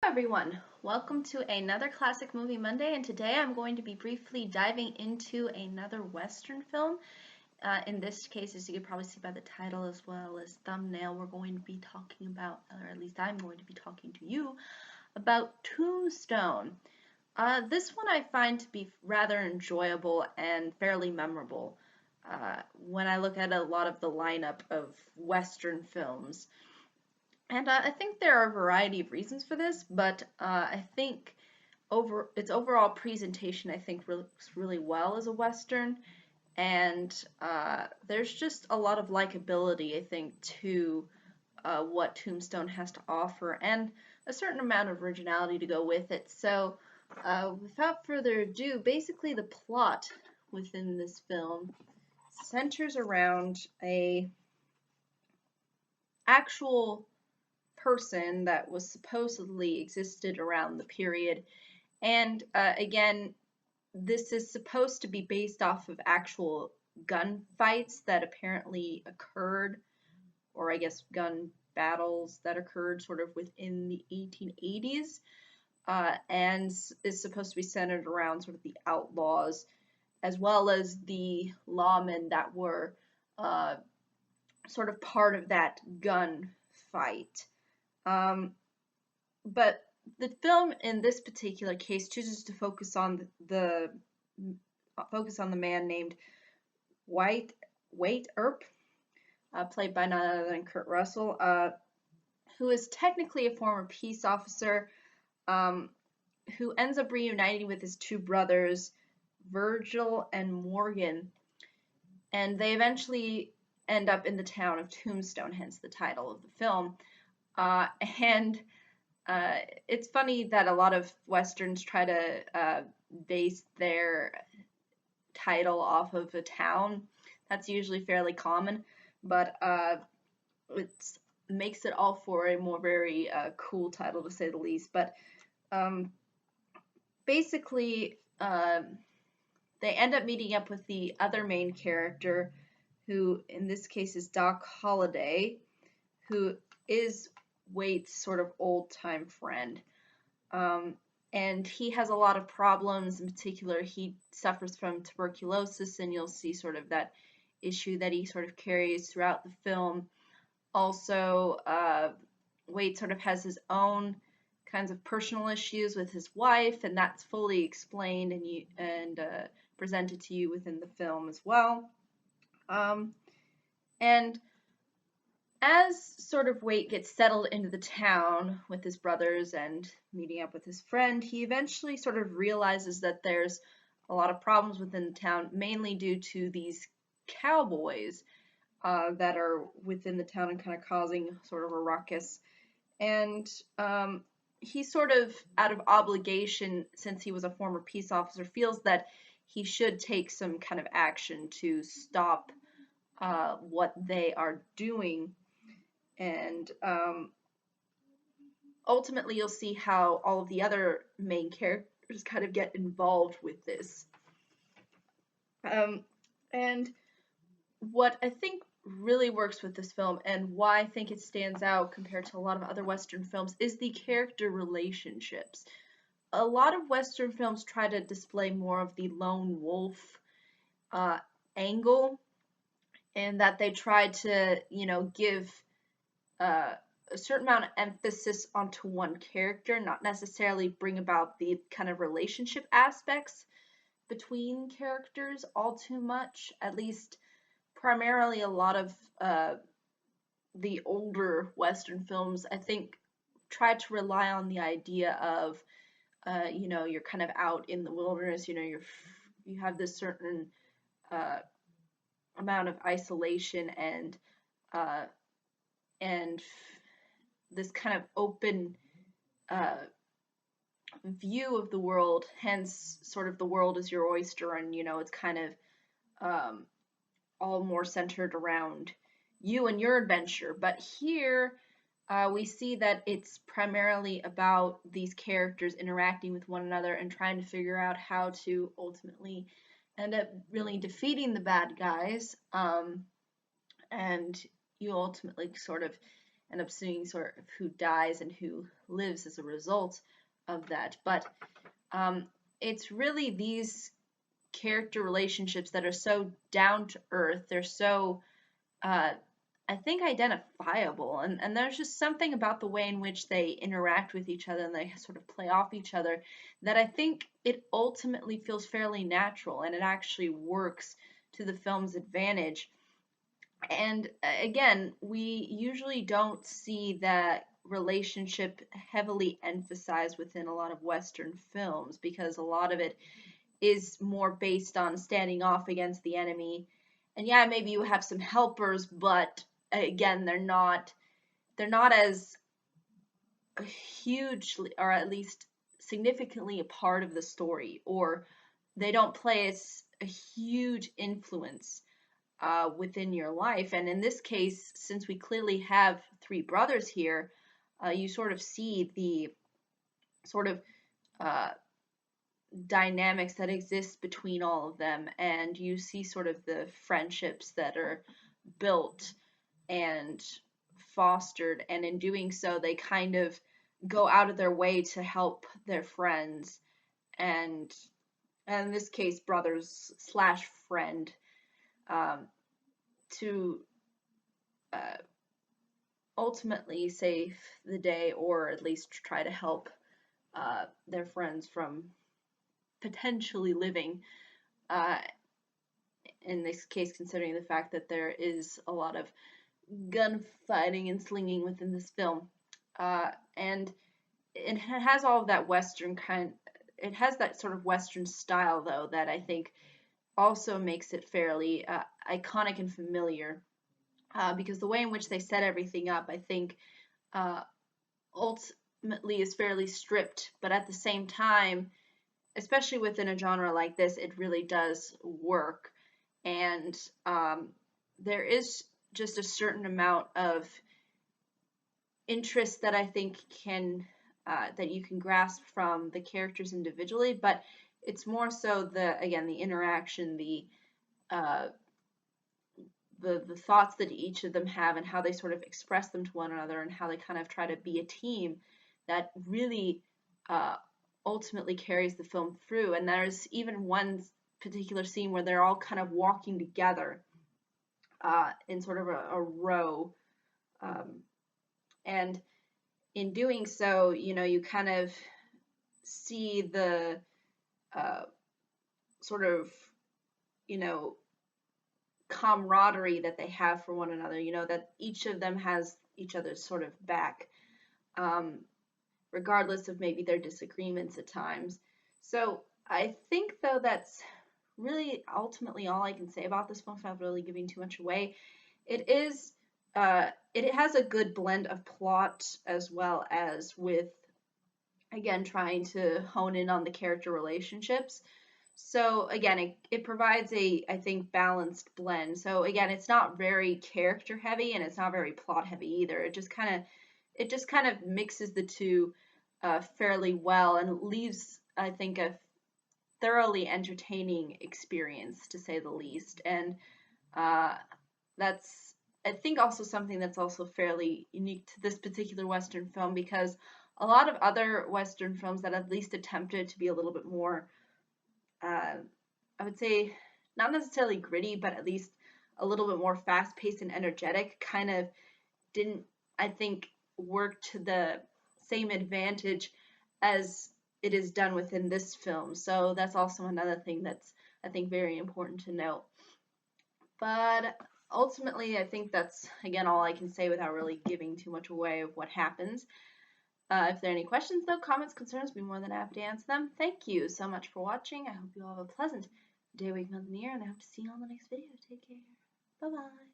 Everyone, welcome to another Classic Movie Monday, and today I'm going to be briefly diving into another Western film. In this case, as you can probably see by the title as well as thumbnail, we're going to be talking about, or at least I'm going to be talking to you, about Tombstone. This one I find to be rather enjoyable and fairly memorable when I look at a lot of the lineup of Western films. And I think there are a variety of reasons for this, but I think its overall presentation I think works really well as a Western, and there's just a lot of likability I think to what Tombstone has to offer, and a certain amount of originality to go with it. So without further ado, basically the plot within this film centers around a actual person that was supposedly existed around the period. And again, this is supposed to be based off of actual gunfights that apparently occurred, or I guess gun battles that occurred sort of within the 1880s, and is supposed to be centered around sort of the outlaws as well as the lawmen that were uh, sort of part of that gun fight. Um, but the film in this particular case chooses to focus on the man named White Wait Earp, played by none other than Kurt Russell, who is technically a former peace officer, um, who ends up reuniting with his two brothers, Virgil and Morgan, and they eventually end up in the town of Tombstone, hence the title of the film. Uh, and it's funny that a lot of westerns try to base their title off of a town. That's usually fairly common, but it makes it all for a more very cool title to say the least. But um, basically, they end up meeting up with the other main character, who in this case is Doc Holliday, who is Waite's sort of old time friend. Um, and he has a lot of problems. In particular, he suffers from tuberculosis, and you'll see sort of that issue that he sort of carries throughout the film. Also, Waite sort of has his own kinds of personal issues with his wife, and that's fully explained and presented to you within the film as well. Um, and as sort of Waite gets settled into the town with his brothers and meeting up with his friend, he eventually sort of realizes that there's a lot of problems within the town, mainly due to these cowboys that are within the town and kind of causing sort of a ruckus. And he sort of, out of obligation, since he was a former peace officer, feels that he should take some kind of action to stop what they are doing, and ultimately you'll see how all of the other main characters kind of get involved with this. Um, and what I think really works with this film, and why I think it stands out compared to a lot of other Western films, is the character relationships. A lot of Western films try to display more of the lone wolf uh, angle, and that they try to, give uh, a certain amount of emphasis onto one character, not necessarily bring about the kind of relationship aspects between characters all too much. At least, primarily, a lot of the older Western films, I think, try to rely on the idea of, you're kind of out in the wilderness. You have this certain uh, amount of isolation uh, and this kind of open uh, view of the world, hence sort of the world is your oyster, and it's kind of um, all more centered around you and your adventure. But here we see that it's primarily about these characters interacting with one another and trying to figure out how to ultimately end up really defeating the bad guys, and you ultimately sort of end up seeing sort of who dies and who lives as a result of that. But it's really these character relationships that are so down to earth. They're so uh, I think identifiable, and there's just something about the way in which they interact with each other and they sort of play off each other that I think it ultimately feels fairly natural and it actually works to the film's advantage. And again, we usually don't see that relationship heavily emphasized within a lot of Western films because a lot of it is more based on standing off against the enemy. And yeah, maybe you have some helpers, but again, they're not as hugely or at least significantly a part of the story, or they don't play as a huge influence within your life. And in this case, since we clearly have three brothers here, you sort of see the sort of uh, dynamics that exist between all of them, and you see sort of the friendships that are built and fostered, and in doing so, they kind of go out of their way to help their friends, and in this case, brothers slash friend, um, to uh, ultimately save the day, or at least try to help their friends from potentially living. Uh, in this case, considering the fact that there is a lot of gunfighting and slinging within this film. And it has all of that Western kind. It has that sort of Western style, though, that I think also makes it fairly iconic and familiar. Because the way in which they set everything up, I think, uh, ultimately is fairly stripped, but at the same time, especially within a genre like this, it really does work. And there is just a certain amount of interest that I think can that you can grasp from the characters individually, but it's more so the interaction, uh, the thoughts that each of them have and how they sort of express them to one another and how they kind of try to be a team that really uh, ultimately carries the film through. And there's even one particular scene where they're all kind of walking together in sort of a row. Um, and in doing so, you kind of see the uh, sort of, you know, camaraderie that they have for one another, that each of them has each other's sort of back, um, regardless of maybe their disagreements at times. So I think, though, that's really ultimately all I can say about this film without really giving too much away. It is, it has a good blend of plot as well as with, again, trying to hone in on the character relationships. So again, it provides I think, balanced blend. So again, it's not very character heavy and it's not very plot heavy either. It just kind of mixes the two fairly well and leaves, I think, a thoroughly entertaining experience, to say the least. And uh, that's, I think, also something that's also fairly unique to this particular Western film, because a lot of other Western films that at least attempted to be a little bit more, uh, I would say, not necessarily gritty, but at least a little bit more fast paced and energetic, kind of didn't, I think, work to the same advantage as it is done within this film. So that's also another thing that's, I think, very important to note. But ultimately, I think that's, again, all I can say without really giving too much away of what happens. If there are any questions, though, comments, concerns, I'll be more than happy to answer them. Thank you so much for watching. I hope you all have a pleasant day, week, month, and year, and I hope to see you on the next video. Take care. Bye-bye.